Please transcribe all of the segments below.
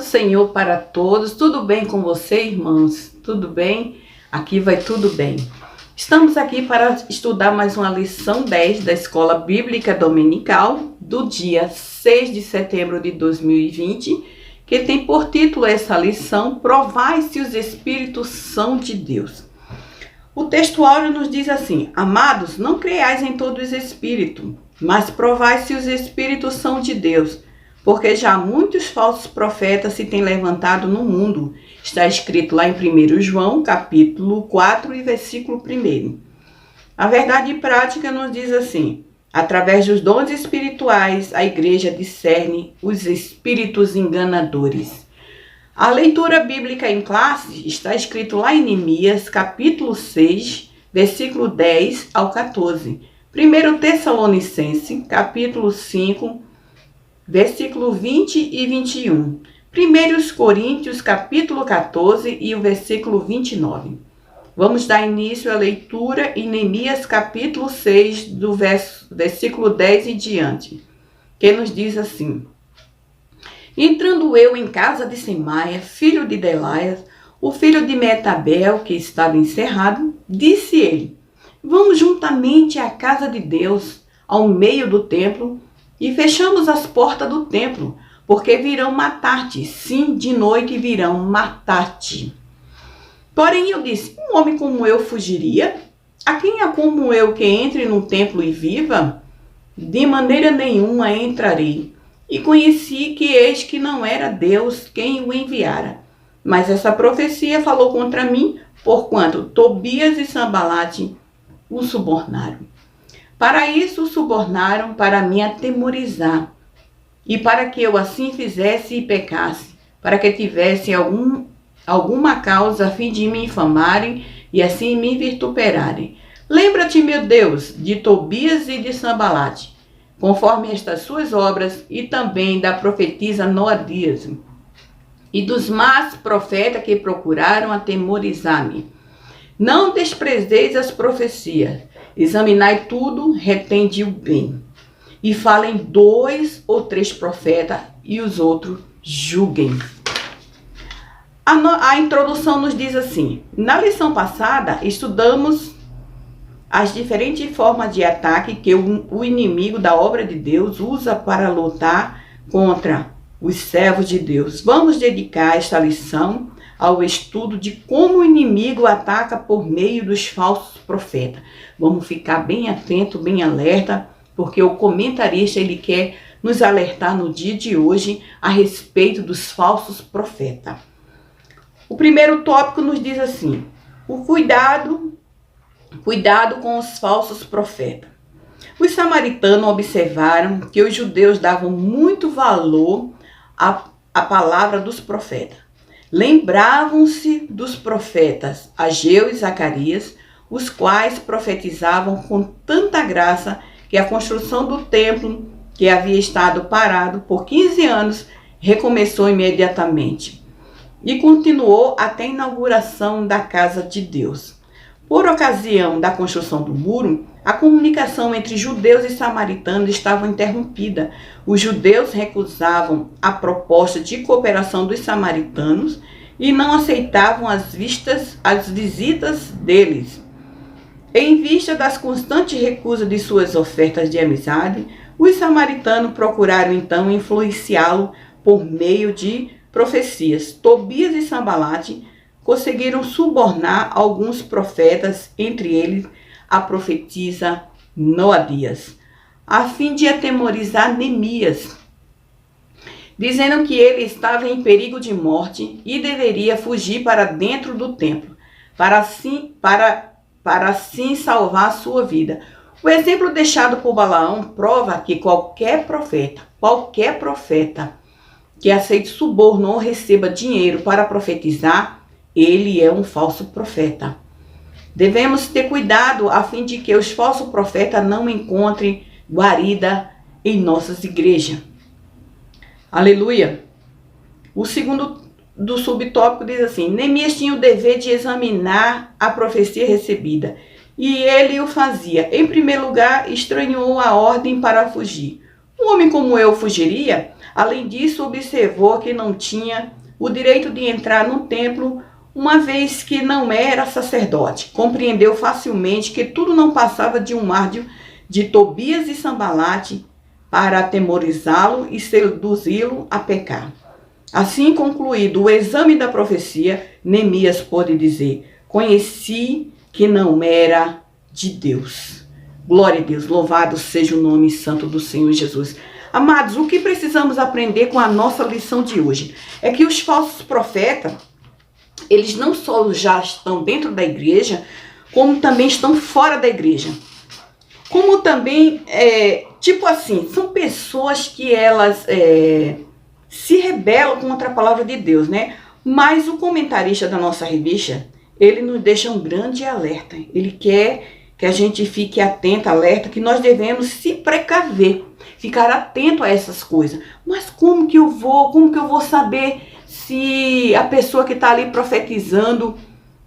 do Senhor para todos. Tudo bem com você, irmãos? Tudo bem? Aqui vai tudo bem. Estamos aqui para estudar mais uma lição 10 da Escola Bíblica Dominical do dia 6 de setembro de 2020, que tem por título essa lição: Provai se os Espíritos são de Deus. O texto áureo nos diz assim: Amados, não creiais em todos os espíritos, mas provai se os Espíritos são de Deus, porque já muitos falsos profetas se têm levantado no mundo. Está escrito lá em 1 João, capítulo 4 e versículo 1. A verdade prática nos diz assim: através dos dons espirituais, a igreja discerne os espíritos enganadores. A leitura bíblica em classe está escrito lá em Neemias, capítulo 6, versículo 10 ao 14. 1 Tessalonicenses, capítulo 5, versículo 20 e 21. 1 Coríntios, capítulo 14 e o versículo 29. Vamos dar início à leitura em Neemias, capítulo 6, do versículo 10 e diante, que nos diz assim: Entrando eu em casa de Semaia, filho de Delaias, o filho de Metabel, que estava encerrado, disse ele: Vamos juntamente à casa de Deus, ao meio do templo, e fechamos as portas do templo, porque virão matar-te. Sim, de noite virão matar-te. Porém eu disse: um homem como eu fugiria? A quem há como eu que entre no templo e viva? De maneira nenhuma entrarei. E conheci que eis que não era Deus quem o enviara. Mas essa profecia falou contra mim, porquanto Tobias e Sambalate o subornaram. Para isso o subornaram, para me atemorizar, e para que eu assim fizesse e pecasse, para que tivesse alguma causa a fim de me infamarem e assim me vituperarem. Lembra-te, meu Deus, de Tobias e de Sambalate, conforme estas suas obras, e também da profetisa Noadias, e dos más profetas que procuraram atemorizar-me. Não desprezeis as profecias, examinai tudo, retende o bem. E falem 2 ou 3 profetas, e os outros julguem. A introdução nos diz assim: na lição passada, estudamos as diferentes formas de ataque que o inimigo da obra de Deus usa para lutar contra os servos de Deus. Vamos dedicar esta lição ao estudo de como o inimigo ataca por meio dos falsos profetas. Vamos ficar bem atento, bem alerta, porque o comentarista ele quer nos alertar no dia de hoje a respeito dos falsos profetas. O primeiro tópico nos diz assim: o cuidado com os falsos profetas. Os samaritanos observaram que os judeus davam muito valor à palavra dos profetas. Lembravam-se dos profetas Ageu e Zacarias, os quais profetizavam com tanta graça que a construção do templo, que havia estado parado por 15 anos, recomeçou imediatamente e continuou até a inauguração da casa de Deus. Por ocasião da construção do muro, a comunicação entre judeus e samaritanos estava interrompida. Os judeus recusavam a proposta de cooperação dos samaritanos e não aceitavam as visitas deles. Em vista das constantes recusas de suas ofertas de amizade, os samaritanos procuraram então influenciá-lo por meio de profecias. Tobias e Sambalate conseguiram subornar alguns profetas, entre eles a profetisa Noadias, a fim de atemorizar Neemias, dizendo que ele estava em perigo de morte e deveria fugir para dentro do templo, para assim salvar sua vida. O exemplo deixado por Balaão prova que qualquer profeta que aceite suborno ou receba dinheiro para profetizar, ele é um falso profeta. Devemos ter cuidado a fim de que os falsos profetas não encontrem guarida em nossas igrejas. Aleluia! O segundo do subtópico diz assim: Neemias tinha o dever de examinar a profecia recebida, e ele o fazia. Em primeiro lugar, estranhou a ordem para fugir. Um homem como eu fugiria? Além disso, observou que não tinha o direito de entrar no templo, uma vez que não era sacerdote. Compreendeu facilmente que tudo não passava de um ardil de Tobias e Sambalate para atemorizá-lo e seduzi-lo a pecar. Assim concluído o exame da profecia, Neemias pôde dizer: conheci que não era de Deus. Glória a Deus, louvado seja o nome santo do Senhor Jesus. Amados, o que precisamos aprender com a nossa lição de hoje é que os falsos profetas, eles não só já estão dentro da igreja, como também estão fora da igreja. Como também, tipo assim, são pessoas que elas se rebelam contra a palavra de Deus, né? Mas o comentarista da nossa revista, ele nos deixa um grande alerta. Ele quer que a gente fique atento, alerta, que nós devemos se precaver, ficar atento a essas coisas. Mas como que eu vou saber se a pessoa que está ali profetizando,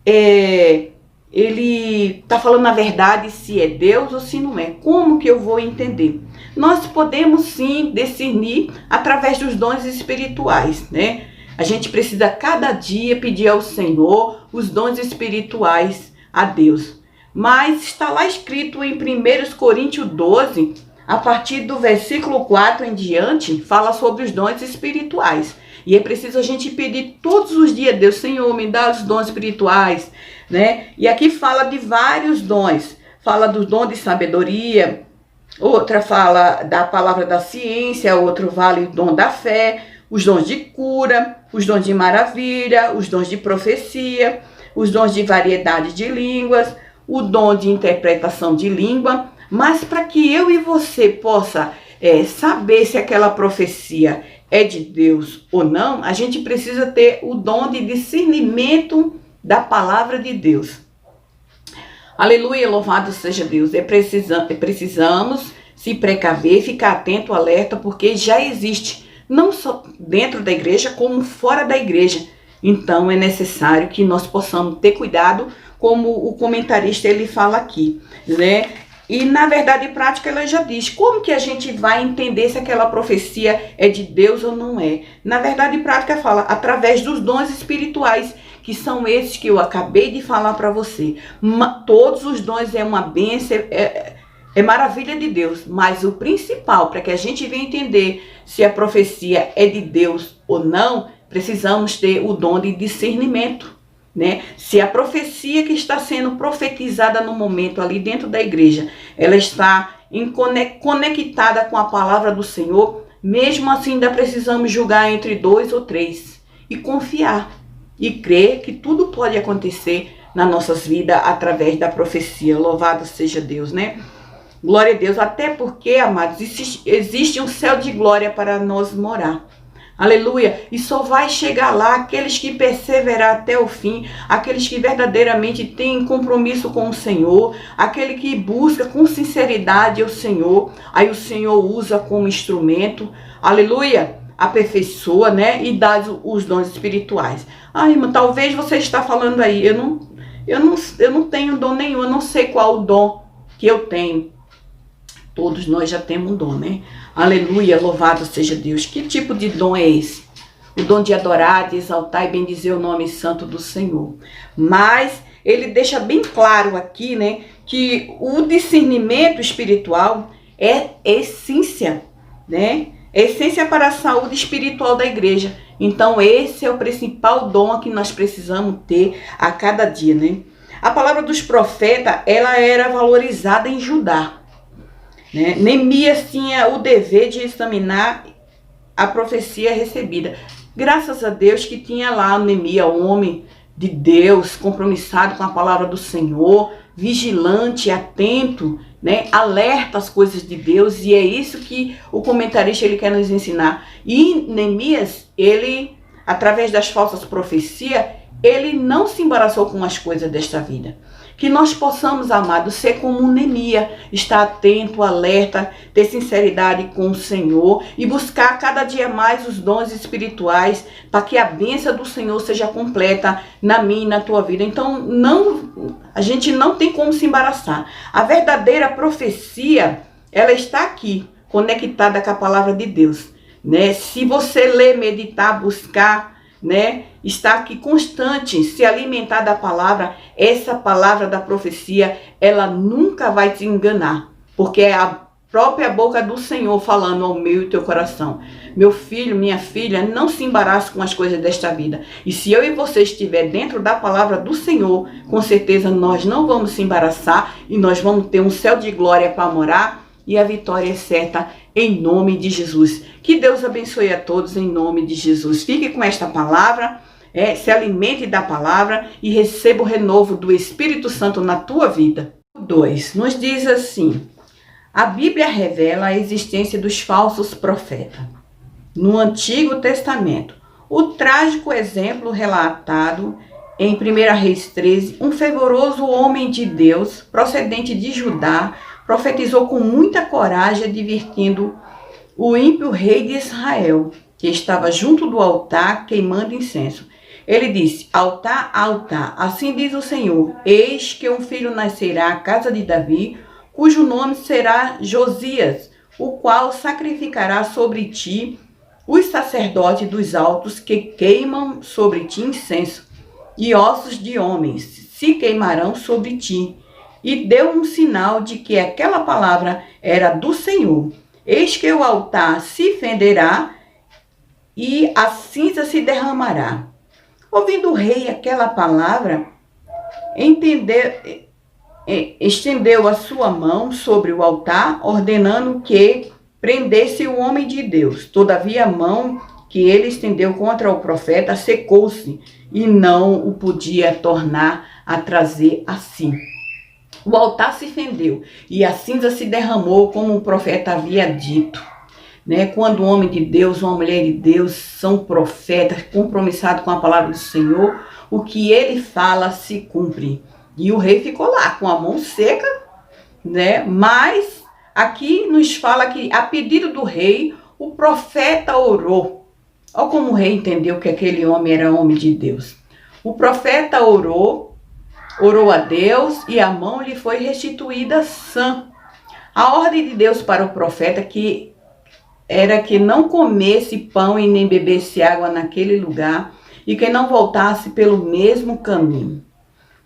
ele está falando a verdade, se é Deus ou se não é? Como que eu vou entender? Nós podemos sim discernir através dos dons espirituais, né? A gente precisa cada dia pedir ao Senhor os dons espirituais a Deus. Mas está lá escrito em 1 Coríntios 12, a partir do versículo 4 em diante, fala sobre os dons espirituais. E é preciso a gente pedir todos os dias a Deus: Senhor, me dá os dons espirituais, né? E aqui fala de vários dons. Fala do dom de sabedoria, outra fala da palavra da ciência, outro vale o dom da fé, os dons de cura, os dons de maravilha, os dons de profecia, os dons de variedade de línguas, o dom de interpretação de língua. Mas para que eu e você possa saber se aquela profecia é de Deus ou não, a gente precisa ter o dom de discernimento da palavra de Deus. Aleluia, louvado seja Deus. Precisamos se precaver, ficar atento, alerta, porque já existe, não só dentro da igreja, como fora da igreja. Então é necessário que nós possamos ter cuidado, como o comentarista ele fala aqui, né? E na verdade prática ela já diz como que a gente vai entender se aquela profecia é de Deus ou não é. Na verdade prática fala através dos dons espirituais, que são esses que eu acabei de falar para você. Todos os dons é uma bênção, é maravilha de Deus, mas o principal, para que a gente venha entender se a profecia é de Deus ou não, precisamos ter o dom de discernimento, né? Se a profecia que está sendo profetizada no momento ali dentro da igreja, ela está conectada com a palavra do Senhor, mesmo assim ainda precisamos julgar entre 2 ou 3 e confiar e crer que tudo pode acontecer nas nossas vidas através da profecia. Louvado seja Deus, né? Glória a Deus, até porque, amados, existe um céu de glória para nós morar. Aleluia, e só vai chegar lá aqueles que perseverar até o fim, aqueles que verdadeiramente têm compromisso com o Senhor, aquele que busca com sinceridade o Senhor, aí o Senhor usa como instrumento, aleluia, aperfeiçoa, né, e dá os dons espirituais. Ah, irmã, talvez você está falando aí, eu não tenho dom nenhum, eu não sei qual o dom que eu tenho. Todos nós já temos um dom, né? Aleluia, louvado seja Deus. Que tipo de dom é esse? O dom de adorar, de exaltar e bendizer o nome santo do Senhor. Mas ele deixa bem claro aqui, né, que o discernimento espiritual é essência, né? É essência para a saúde espiritual da igreja. Então esse é o principal dom que nós precisamos ter a cada dia, né? A palavra dos profetas, ela era valorizada em Judá. Né? Neemias tinha o dever de examinar a profecia recebida. Graças a Deus que tinha lá o Neemias, um homem de Deus, compromissado com a palavra do Senhor, vigilante, atento, né? Alerta às coisas de Deus, e é isso que o comentarista ele quer nos ensinar. E Neemias, ele, através das falsas profecias, ele não se embaraçou com as coisas desta vida. Que nós possamos, amados, ser como Neemias, estar atento, alerta, ter sinceridade com o Senhor e buscar cada dia mais os dons espirituais para que a bênção do Senhor seja completa na minha e na tua vida. Então, a gente não tem como se embaraçar. A verdadeira profecia, ela está aqui, conectada com a palavra de Deus. né? Se você ler, meditar, buscar, né? Estar aqui constante, se alimentar da palavra, essa palavra da profecia, ela nunca vai te enganar, porque é a própria boca do Senhor falando ao meu e teu coração. Meu filho, minha filha, não se embarace com as coisas desta vida. E se eu e você estiver dentro da palavra do Senhor, com certeza nós não vamos se embaraçar e nós vamos ter um céu de glória para morar e a vitória é certa em nome de Jesus. Que Deus abençoe a todos em nome de Jesus. Fique com esta palavra, se alimente da palavra e receba o renovo do Espírito Santo na tua vida. 2. Nos diz assim: a Bíblia revela a existência dos falsos profetas. No Antigo Testamento, o trágico exemplo relatado em 1 Reis 13, um fervoroso homem de Deus, procedente de Judá, profetizou com muita coragem, advertindo o ímpio rei de Israel, que estava junto do altar queimando incenso. Ele disse: altar, altar, assim diz o Senhor, eis que um filho nascerá à casa de Davi, cujo nome será Josias, o qual sacrificará sobre ti os sacerdotes dos altos que queimam sobre ti incenso, e ossos de homens se queimarão sobre ti. E deu um sinal de que aquela palavra era do Senhor. Eis que o altar se fenderá e a cinza se derramará. Ouvindo o rei aquela palavra, estendeu a sua mão sobre o altar, ordenando que prendesse o homem de Deus. Todavia a mão que ele estendeu contra o profeta secou-se e não o podia tornar a trazer a si. O altar se fendeu e a cinza se derramou, como o profeta havia dito. Né? Quando um homem de Deus, uma mulher de Deus são profetas, compromissados com a palavra do Senhor, o que ele fala se cumpre. E o rei ficou lá com a mão seca, né? Mas aqui nos fala que, a pedido do rei, o profeta orou. Olha como o rei entendeu que aquele homem era homem de Deus. O profeta orou a Deus e a mão lhe foi restituída sã. A ordem de Deus para o profeta era que não comesse pão e nem bebesse água naquele lugar e que não voltasse pelo mesmo caminho.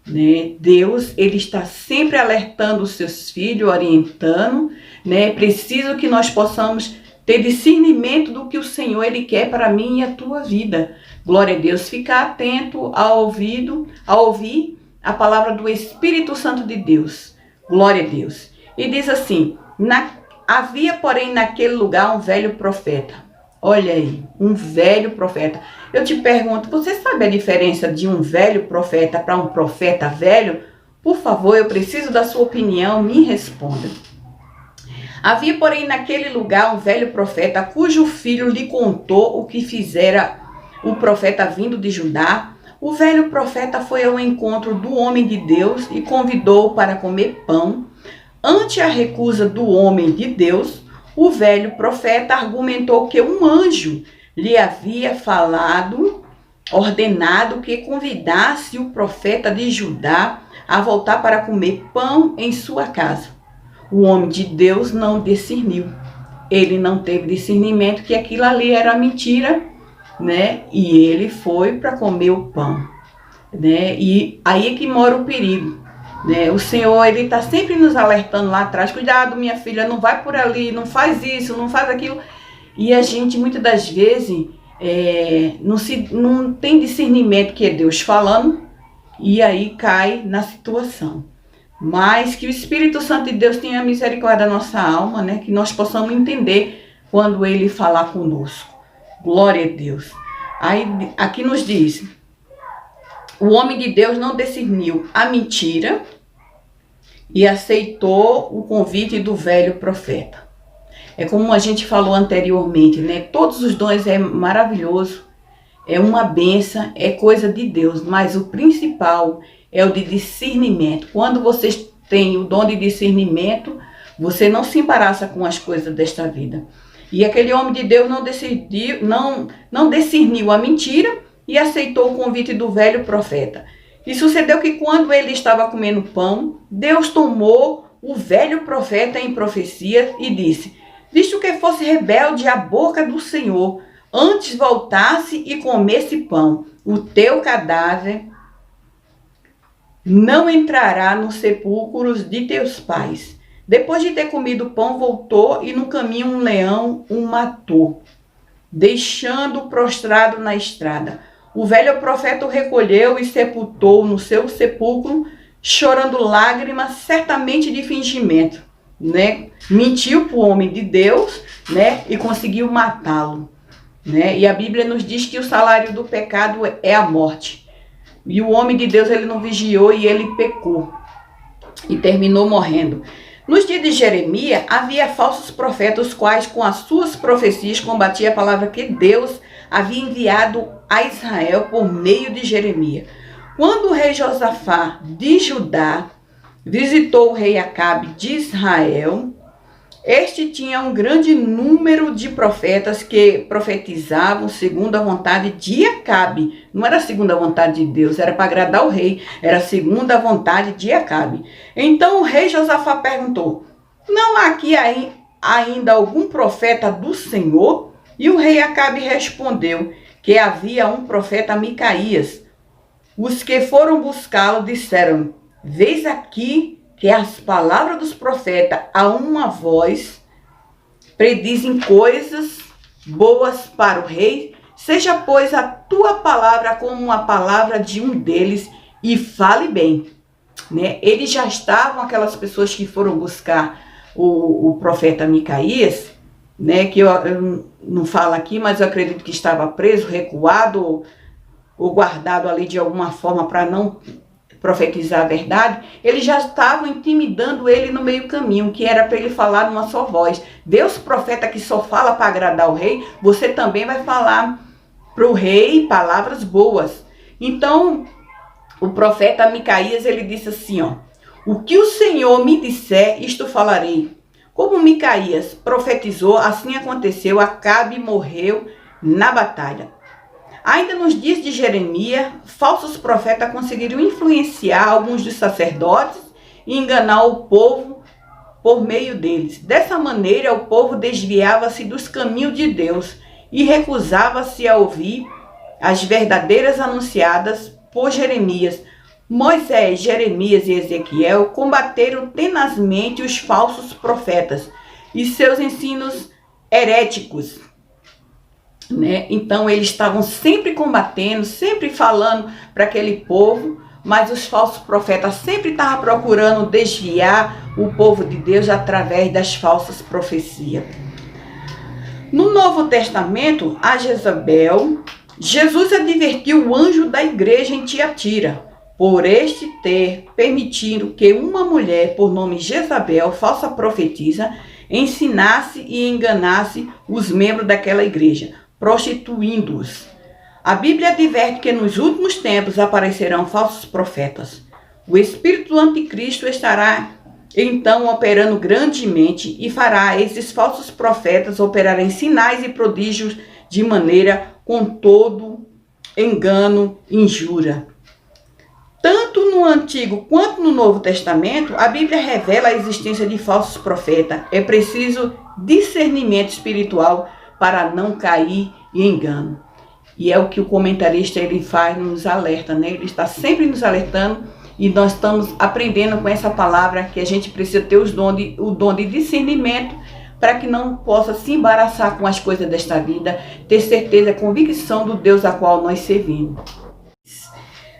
Né? Deus, ele está sempre alertando os seus filhos, orientando, né? Preciso que nós possamos ter discernimento do que o Senhor ele quer para mim e a tua vida. Glória a Deus. Ficar atento a ouvir a palavra do Espírito Santo de Deus. Glória a Deus. E diz assim: havia, porém, naquele lugar um velho profeta. Olha aí, um velho profeta. Eu te pergunto, você sabe a diferença de um velho profeta para um profeta velho? Por favor, eu preciso da sua opinião, me responda. Havia, porém, naquele lugar um velho profeta, cujo filho lhe contou o que fizera o profeta vindo de Judá. O velho profeta foi ao encontro do homem de Deus e convidou-o para comer pão. Ante a recusa do homem de Deus, o velho profeta argumentou que um anjo lhe havia ordenado que convidasse o profeta de Judá a voltar para comer pão em sua casa. O homem de Deus não discerniu. Ele não teve discernimento que aquilo ali era mentira, né? E ele foi para comer o pão, né? E aí é que mora o perigo, né? O Senhor, ele está sempre nos alertando lá atrás: cuidado, minha filha, não vai por ali, não faz isso, não faz aquilo. E a gente, muitas das vezes, não tem discernimento que é Deus falando, e aí cai na situação. Mas que o Espírito Santo de Deus tenha misericórdia da nossa alma, né? Que nós possamos entender quando ele falar conosco. Glória a Deus. Aí, aqui nos diz: o homem de Deus não discerniu a mentira e aceitou o convite do velho profeta. É como a gente falou anteriormente, né? Todos os dons é maravilhoso, é uma bênção, é coisa de Deus, mas o principal é o de discernimento. Quando você tem o dom de discernimento, você não se embaraça com as coisas desta vida. E aquele homem de Deus não discerniu a mentira e aceitou o convite do velho profeta. E sucedeu que quando ele estava comendo pão, Deus tomou o velho profeta em profecia e disse: visto que fosse rebelde à boca do Senhor, antes voltasse e comesse pão, o teu cadáver não entrará nos sepulcros de teus pais. Depois de ter comido pão, voltou e no caminho um leão o matou, deixando-o prostrado na estrada. O velho profeta o recolheu e sepultou no seu sepulcro, chorando lágrimas, certamente de fingimento, né? Mentiu para o homem de Deus, né? E conseguiu matá-lo, né? E a Bíblia nos diz que o salário do pecado é a morte. E o homem de Deus, ele não vigiou e ele pecou e terminou morrendo. Nos dias de Jeremias, havia falsos profetas, os quais com as suas profecias combatiam a palavra que Deus havia enviado a Israel por meio de Jeremias. Quando o rei Josafá de Judá visitou o rei Acabe de Israel, este tinha um grande número de profetas que profetizavam segundo a vontade de Acabe. Não era segundo a vontade de Deus, era para agradar o rei, era segundo a vontade de Acabe. Então o rei Josafá perguntou: não há aqui ainda algum profeta do Senhor? E o rei Acabe respondeu que havia um profeta, Micaías. Os que foram buscá-lo disseram: vês aqui que as palavras dos profetas a uma voz predizem coisas boas para o rei. Seja, pois, a tua palavra como a palavra de um deles e fale bem. Né? Eles já estavam, aquelas pessoas que foram buscar o profeta Micaías, né? Que eu não falo aqui, mas eu acredito que estava preso, recuado ou guardado ali de alguma forma para não profetizar a verdade. Eles já estavam intimidando ele no meio caminho, que era para ele falar numa só voz. Deus, profeta que só fala para agradar o rei, você também vai falar para o rei palavras boas. Então, o profeta Micaías, ele disse assim, ó: o que o Senhor me disser, isto falarei. Como Micaías profetizou, assim aconteceu. Acabe morreu na batalha. Ainda nos dias de Jeremias, falsos profetas conseguiram influenciar alguns dos sacerdotes e enganar o povo por meio deles. Dessa maneira, o povo desviava-se dos caminhos de Deus e recusava-se a ouvir as verdadeiras anunciadas por Jeremias. Moisés, Jeremias e Ezequiel combateram tenazmente os falsos profetas e seus ensinos heréticos. Né? Então eles estavam sempre combatendo, sempre falando para aquele povo, mas os falsos profetas sempre estavam procurando desviar o povo de Deus através das falsas profecias. No Novo Testamento, a Jezabel, Jesus advertiu o anjo da igreja em Tiatira, por este ter permitido que uma mulher por nome Jezabel, falsa profetisa, ensinasse e enganasse os membros daquela igreja, prostituindo-os. A Bíblia adverte que nos últimos tempos aparecerão falsos profetas. O espírito do anticristo estará então operando grandemente e fará esses falsos profetas operarem sinais e prodígios de maneira com todo engano e injúria. Tanto no Antigo quanto no Novo Testamento, a Bíblia revela a existência de falsos profetas. É preciso discernimento espiritual para não cair em engano. E é o que o comentarista ele faz, nos alerta, né? Ele está sempre nos alertando e nós estamos aprendendo com essa palavra que a gente precisa ter o dom de discernimento para que não possa se embaraçar com as coisas desta vida, ter certeza, convicção do Deus a qual nós servimos.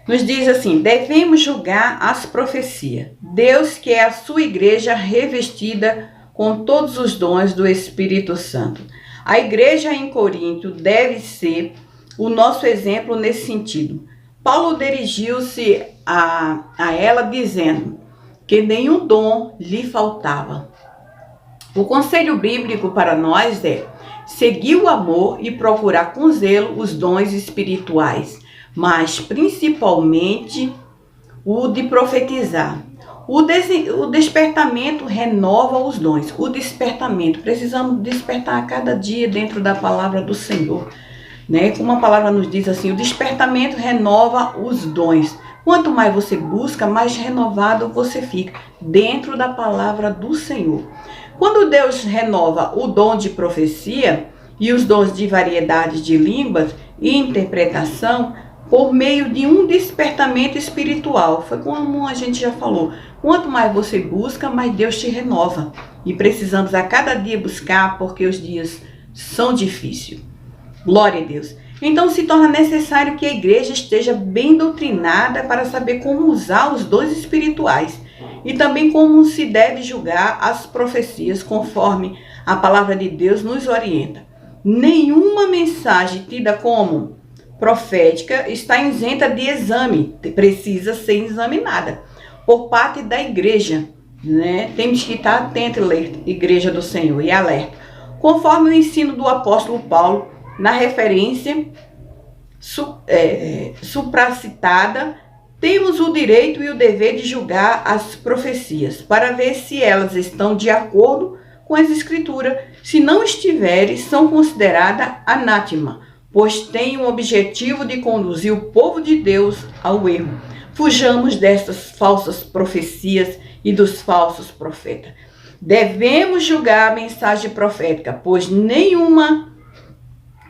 Nos diz assim: devemos julgar as profecias. Deus, que é a sua igreja revestida com todos os dons do Espírito Santo. A igreja em Corinto deve ser o nosso exemplo nesse sentido. Paulo dirigiu-se a ela dizendo que nenhum dom lhe faltava. O conselho bíblico para nós é seguir o amor e procurar com zelo os dons espirituais, mas principalmente o de profetizar. O despertamento renova os dons. O despertamento, precisamos despertar a cada dia dentro da palavra do Senhor. Né? Como a palavra nos diz assim, o despertamento renova os dons. Quanto mais você busca, mais renovado você fica dentro da palavra do Senhor. Quando Deus renova o dom de profecia e os dons de variedades de línguas e interpretação por meio de um despertamento espiritual, foi como a gente já falou, quanto mais você busca, mais Deus te renova. E precisamos a cada dia buscar, porque os dias são difíceis. Glória a Deus. Então se torna necessário que a igreja esteja bem doutrinada para saber como usar os dons espirituais e também como se deve julgar as profecias conforme a palavra de Deus nos orienta. Nenhuma mensagem tida como profética está isenta de exame, precisa ser examinada por parte da igreja, né? Temos que estar atentos, igreja do Senhor, e alerta. Conforme o ensino do apóstolo Paulo, na referência supracitada, temos o direito e o dever de julgar as profecias, para ver se elas estão de acordo com as escrituras. Se não estiverem, são consideradas anátema, pois têm o objetivo de conduzir o povo de Deus ao erro. Fujamos destas falsas profecias e dos falsos profetas. Devemos julgar a mensagem profética, pois nenhuma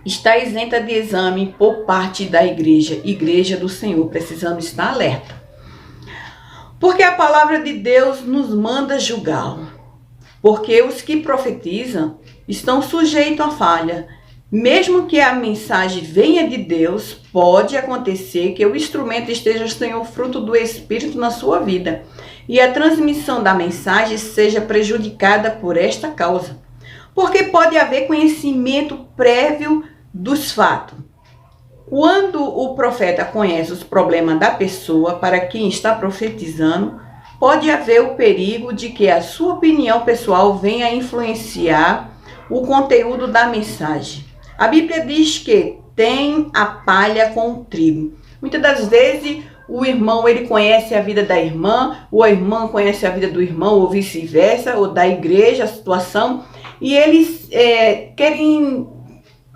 está isenta de exame por parte da igreja do Senhor. Precisamos estar alerta. Porque a palavra de Deus nos manda julgá-lo. Porque os que profetizam estão sujeitos à falha. Mesmo que a mensagem venha de Deus, pode acontecer que o instrumento esteja sem o fruto do Espírito na sua vida e a transmissão da mensagem seja prejudicada por esta causa. Porque pode haver conhecimento prévio dos fatos. Quando o profeta conhece os problemas da pessoa para quem está profetizando, pode haver o perigo de que a sua opinião pessoal venha a influenciar o conteúdo da mensagem. A Bíblia diz que tem a palha com o trigo. Muitas das vezes o irmão ele conhece a vida da irmã, ou a irmã conhece a vida do irmão, ou vice-versa, ou da igreja, a situação, e eles querem,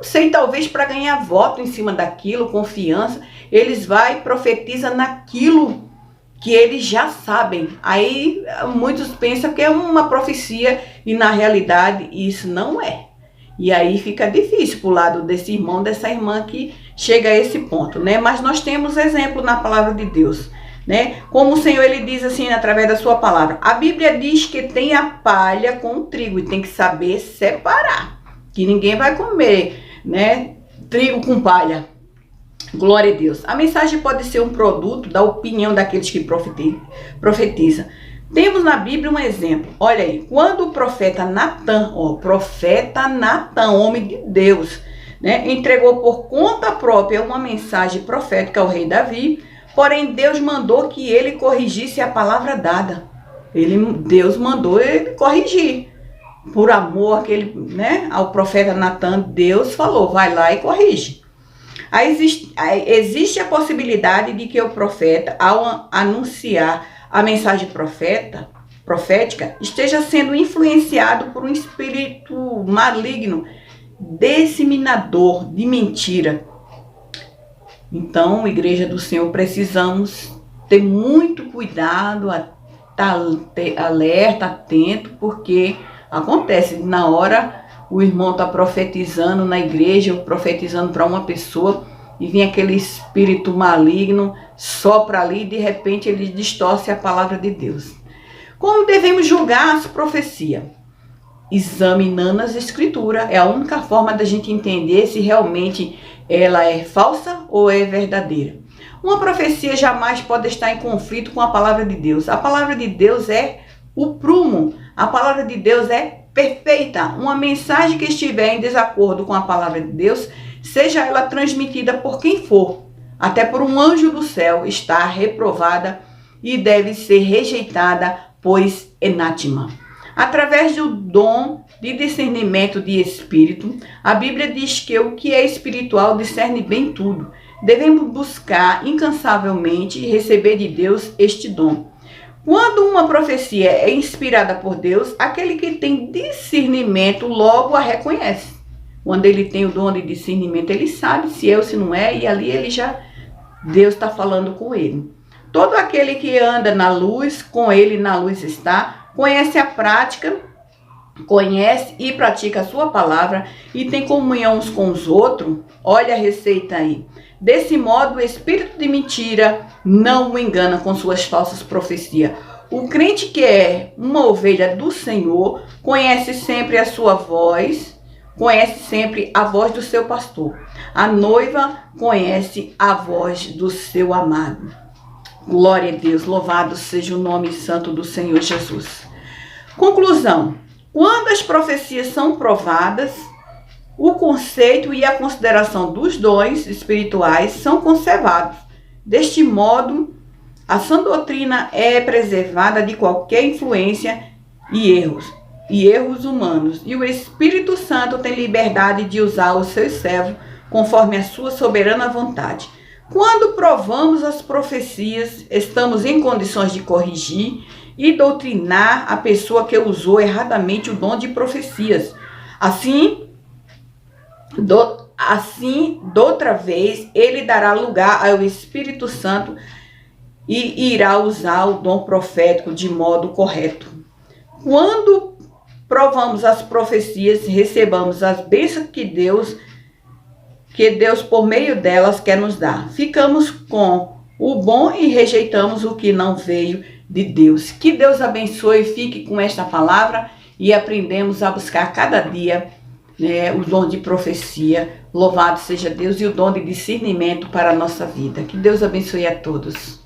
sei, talvez para ganhar voto em cima daquilo, confiança, eles vai e profetizam naquilo que eles já sabem. Aí muitos pensam que é uma profecia e na realidade isso não é. E aí fica difícil para o lado desse irmão, dessa irmã que chega a esse ponto, né? Mas nós temos exemplo na palavra de Deus, né? Como o Senhor ele diz assim através da sua palavra. A Bíblia diz que tem a palha com o trigo e tem que saber separar, que ninguém vai comer, né, trigo com palha. Glória a Deus. A mensagem pode ser um produto da opinião daqueles que profetizam. Temos na Bíblia um exemplo. Olha aí, quando o profeta Natan, homem de Deus, né, entregou por conta própria uma mensagem profética ao rei Davi, porém Deus mandou que ele corrigisse a palavra dada. Deus mandou ele corrigir. Por amor ao profeta Natan, Deus falou, vai lá e corrige. Existe a possibilidade de que o profeta, ao anunciar a mensagem profética, esteja sendo influenciado por um espírito maligno, disseminador de mentira. Então, igreja do Senhor, precisamos ter muito cuidado, ter alerta, atento, porque acontece, na hora o irmão está profetizando na igreja, ou profetizando para uma pessoa, e vem aquele espírito maligno, sopra ali, e de repente ele distorce a palavra de Deus. Como devemos julgar as profecias? Examinando as escrituras. É a única forma da gente entender se realmente ela é falsa ou é verdadeira. Uma profecia jamais pode estar em conflito com a palavra de Deus. A palavra de Deus é o prumo. A palavra de Deus é perfeita. Uma mensagem que estiver em desacordo com a palavra de Deus, seja ela transmitida por quem for, até por um anjo do céu, está reprovada e deve ser rejeitada, pois anátema. Através do dom de discernimento de espírito, a Bíblia diz que o que é espiritual discerne bem tudo. Devemos buscar incansavelmente receber de Deus este dom. Quando uma profecia é inspirada por Deus, aquele que tem discernimento logo a reconhece. Quando ele tem o dom de discernimento, ele sabe se é ou se não é, e ali Deus está falando com ele. Todo aquele que anda na luz, com ele na luz está, conhece a prática conhece e pratica a sua palavra e tem comunhão uns com os outros, olha a receita aí. Desse modo, o espírito de mentira não o engana com suas falsas profecias. O crente que é uma ovelha do Senhor conhece sempre a sua voz, conhece sempre a voz do seu pastor. A noiva conhece a voz do seu amado. Glória a Deus, louvado seja o nome santo do Senhor Jesus. Conclusão: quando as profecias são provadas, o conceito e a consideração dos dons espirituais são conservados. Deste modo, a sã doutrina é preservada de qualquer influência e erros humanos, e o Espírito Santo tem liberdade de usar os seus servos conforme a sua soberana vontade. Quando provamos as profecias, estamos em condições de corrigir e doutrinar a pessoa que usou erradamente o dom de profecias. Assim, doutra vez, ele dará lugar ao Espírito Santo e irá usar o dom profético de modo correto. Quando provamos as profecias, recebamos as bênçãos que Deus por meio delas quer nos dar. Ficamos com o bom e rejeitamos o que não veio de Deus. Que Deus abençoe, fique com esta palavra e aprendemos a buscar cada dia o dom de profecia. Louvado seja Deus, e o dom de discernimento para a nossa vida. Que Deus abençoe a todos.